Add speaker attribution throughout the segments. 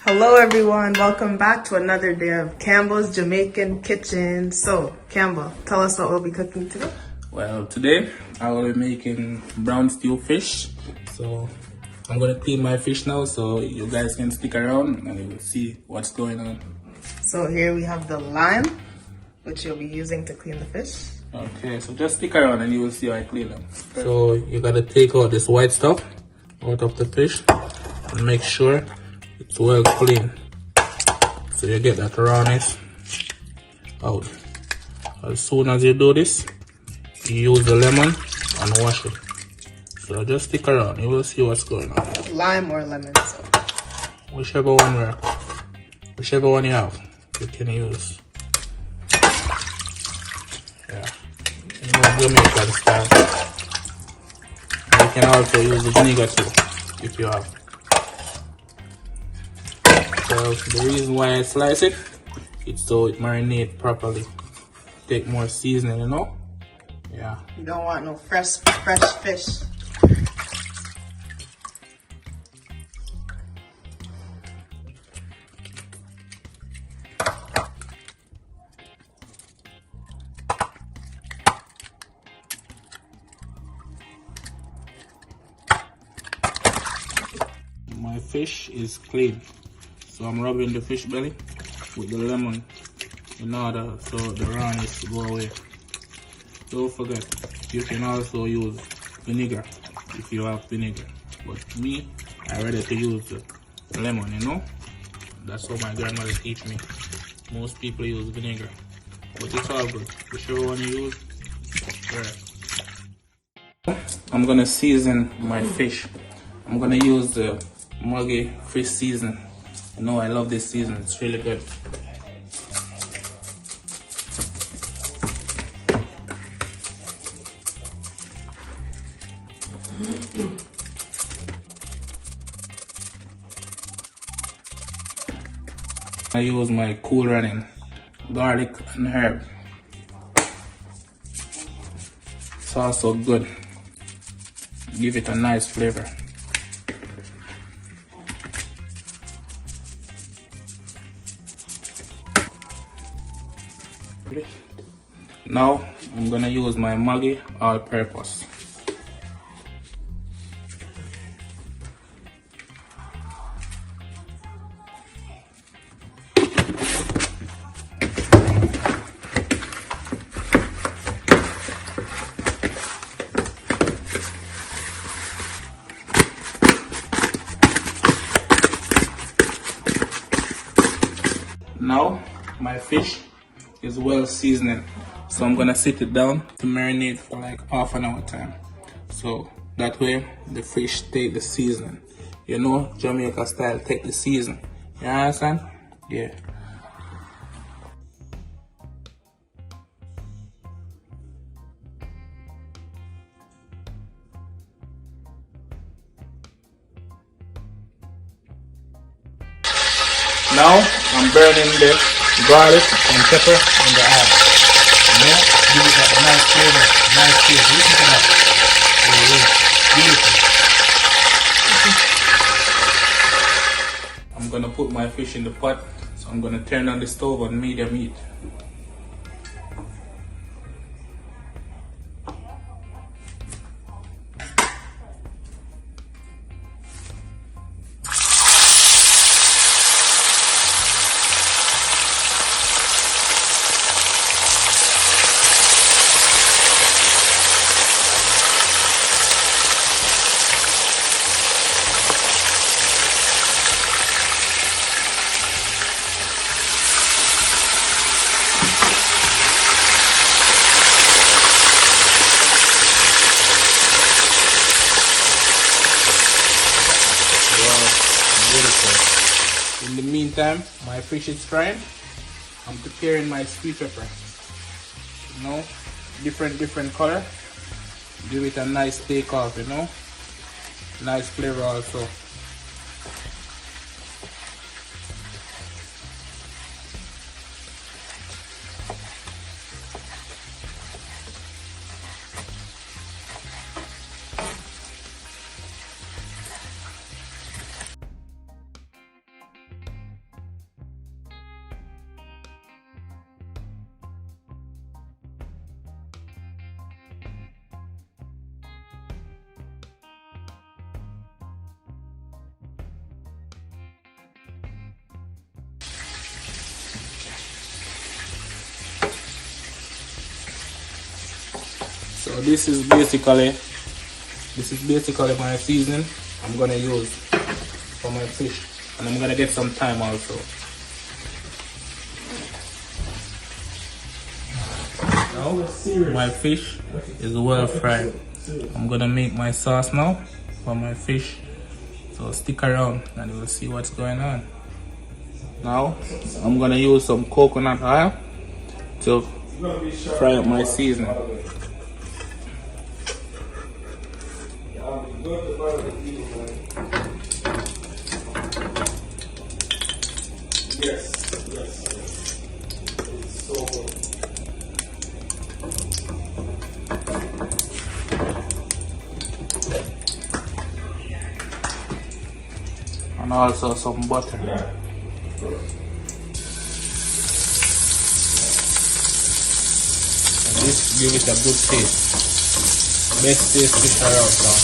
Speaker 1: Hello everyone, welcome back to another day of Campbell's Jamaican Kitchen. So, Campbell, tell us what we'll be cooking today.
Speaker 2: Well, today I will be making brown stew fish. So I'm gonna clean my fish now, so you guys can stick around and you will see what's going on.
Speaker 1: So here we have the lime, which you'll be using to clean the fish.
Speaker 2: Okay, so just stick around and you will see how I clean them. So you gotta take out this white stuff out of the fish and make sure it's well clean, so you get that rawness out. As soon as you do this, you use the lemon and wash it. So just stick around, you will see what's going on.
Speaker 1: Lime or lemon, so.
Speaker 2: Whichever one you have, you can use. Yeah, you know, Jamaican style. You can also use the vinegar too, if you have. So the reason why I slice it, it's so it marinates properly. Take more seasoning, you know? Yeah.
Speaker 1: You don't want no fresh fish.
Speaker 2: My fish is clean, so I'm rubbing the fish belly with the lemon in order so the rawness to go away. Don't forget, you can also use vinegar if you have vinegar, but me, I rather to use the lemon, you know? That's what my grandmother teach me. Most people use vinegar, but it's all good. Whichever one you use, right. I'm gonna season my fish. I'm gonna use the Muggy fish season. You know, I love this season, it's really good. I use my cool running garlic and herb. It's also good. Give it a nice flavor. Now I'm gonna use my Maggi all-purpose. Now my fish is well seasoned, so I'm gonna sit it down to marinate for like half an hour time, so that way the fish take the seasoning. You know, Jamaica style, take the season. You understand? Yeah. Now I'm burning the garlic and pepper in the oil. You know, give it that nice flavor, nice taste. Listen to that. Beautiful. I'm gonna put my fish in the pot, so I'm gonna turn on the stove on medium heat. In the meantime, my fish is frying. I'm preparing my sweet pepper. You know, different color. Give it a nice take off, you know. Nice flavor also. So this is basically my seasoning I'm gonna use for my fish, and I'm gonna get some thyme also. Now my fish is well fried. I'm gonna make my sauce now for my fish. So stick around and you will see what's going on. Now I'm gonna use some coconut oil to fry up my seasoning. And also some butter. And this give it a good taste. Best taste fish around now.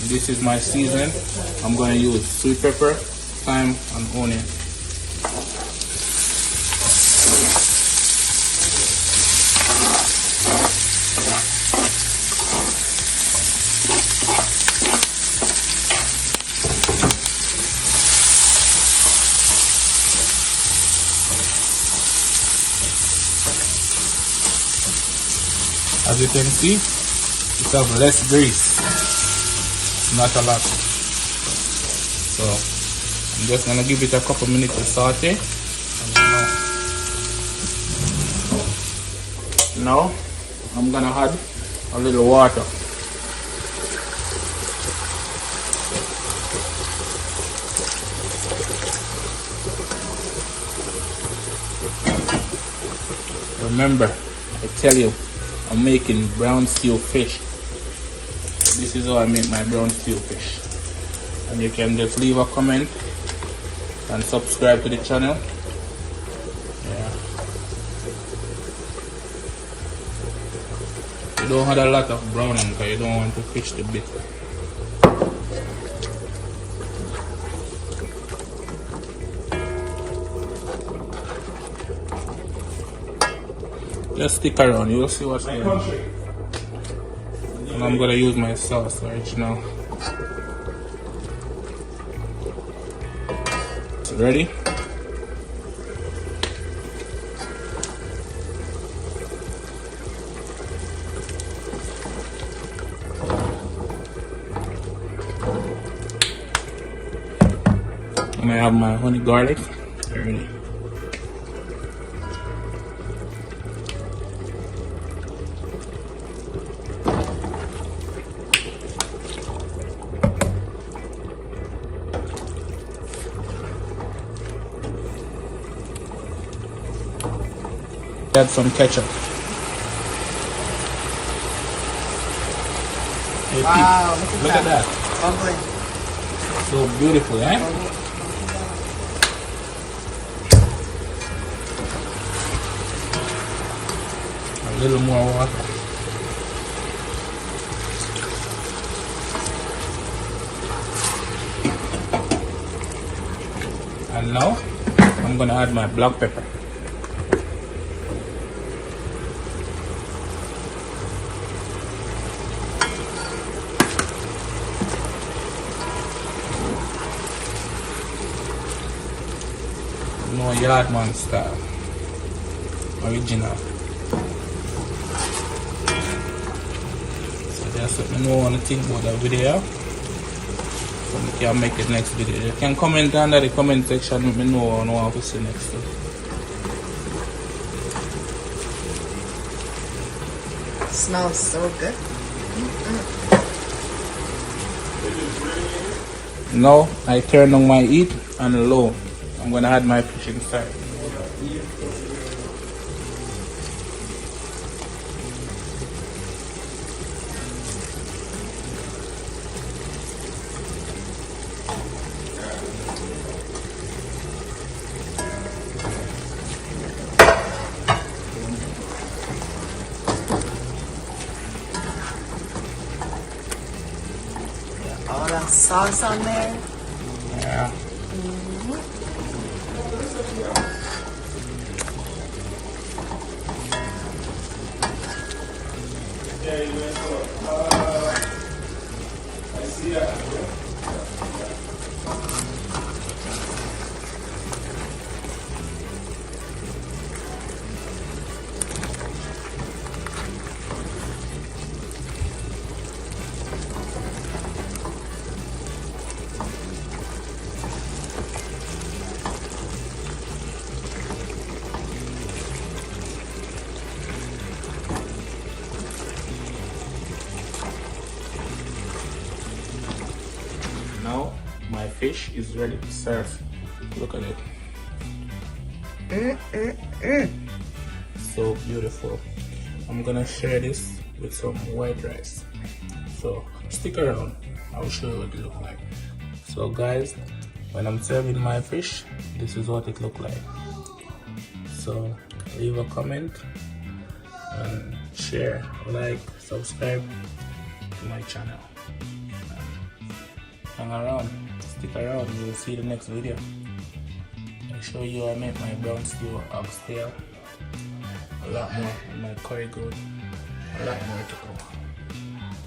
Speaker 2: And this is my seasoning. I'm going to use sweet pepper, thyme, and onion. As you can see, it has less grease, not a lot. So I'm just gonna give it a couple minutes to saute. Now I'm gonna add a little water. Remember, I tell you, I'm making brown stew fish. This is how I make my brown stew fish. And you can just leave a comment and subscribe to the channel. Yeah. You don't have a lot of browning because you don't want to fish the bit. Just stick around, you'll see what's going on. And I'm gonna use my sauce right now. It's ready. I'm gonna have my honey garlic ready. Add some ketchup. Hey,
Speaker 1: Wow,
Speaker 2: look at that.
Speaker 1: Bubbling.
Speaker 2: So beautiful, eh? A little more water. And now I'm gonna add my black pepper. No Yardman style, original. So just let me know what you think about that video, so we can make the next video. You can comment under the comment section, let me know what you want to see next time.
Speaker 1: Smells so good.
Speaker 2: Now I turn on my heat and low. I'm gonna add my fish inside.
Speaker 1: All that sauce on there.
Speaker 2: Yeah. Yeah, you went for I see that. Now my fish is ready to serve. Look at it. So beautiful. I'm gonna share this with some white rice. So stick around. I'll show you what it looks like. So guys, when I'm serving my fish, this is what it looks like. So leave a comment and share, like, subscribe to my channel. Hang around, stick around, you'll see the next video. I show you I make my brown stew oxtail, a lot more, and my curry goat, a lot more to go.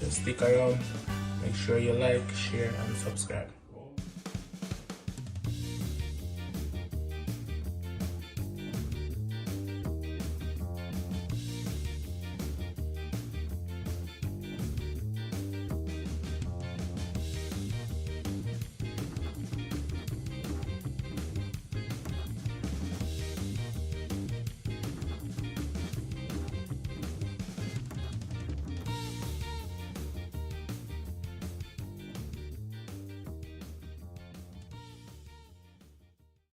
Speaker 2: Just stick around, make sure you like, share and subscribe.